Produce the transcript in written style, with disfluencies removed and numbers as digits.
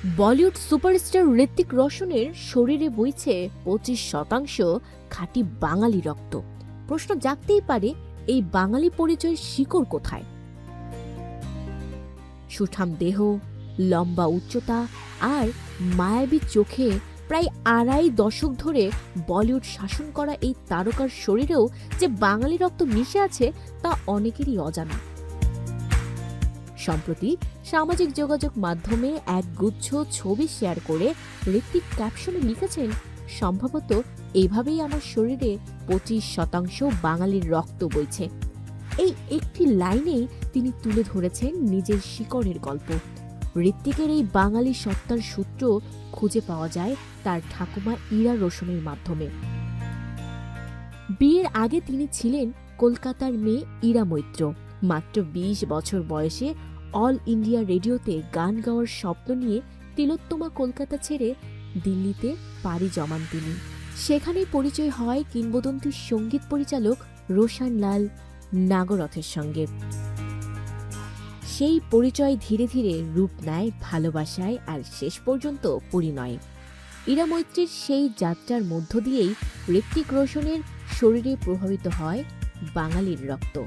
Bollywood superstar Hrithik রোশনের শরীরে বইছে 25% খাঁটি বাঙালি রক্ত। প্রশ্ন জাগতেই পারে, এই বাঙালি পরিচয়ের শিকড় কোথায়? সুঠাম দেহ, লম্বা উচ্চতা আর মায়াবী চোখে প্রায় আড়াই দশক ধরে বলিউড শাসন করা এই তারকার শরীরেও যে বাঙালি রক্ত মিশে আছে তা অনেকেরই অজানা। সম্প্রতি সামাজিক যোগাযোগ মাধ্যমে এক গুচ্ছ ছবি শেয়ার করে ঋত্বিক ক্যাপশনে লিখেছেন, সম্ভবত এভাবেই আমার শরীরে 25% বাঙালির রক্ত বইছে। এই একটি লাইনেই তিনি তুলে ধরেছেন নিজের শিকড়ের গল্প। ঋত্বিকের এই বাঙালি সত্তার সূত্র খুঁজে পাওয়া যায় তার ঠাকুমা ইরা রোশনের মাধ্যমে। বিয়ের আগে তিনি ছিলেন কলকাতার মেয়ে ইরা মৈত্র। মাত্র 20 বছর বয়সে অল ইন্ডিয়া রেডিওতে গান গাওয়ার স্বপ্ন নিয়ে তিলোত্তমা কলকাতা ছেড়ে দিল্লিতে পাড়ি জমান তিনি। সেখানেই পরিচয় হয় কিংবদন্তি সঙ্গীত পরিচালক রোশন লাল নাগরথের সঙ্গে। সেই পরিচয় ধীরে ধীরে রূপ নেয় ভালোবাসায় আর শেষ পর্যন্ত পরিণয়ে। ইরা মৈত্রীর সেই যাত্রার মধ্য দিয়েই ঋত্বিক রোশনের শরীরে প্রভাবিত হয় বাঙালির রক্ত।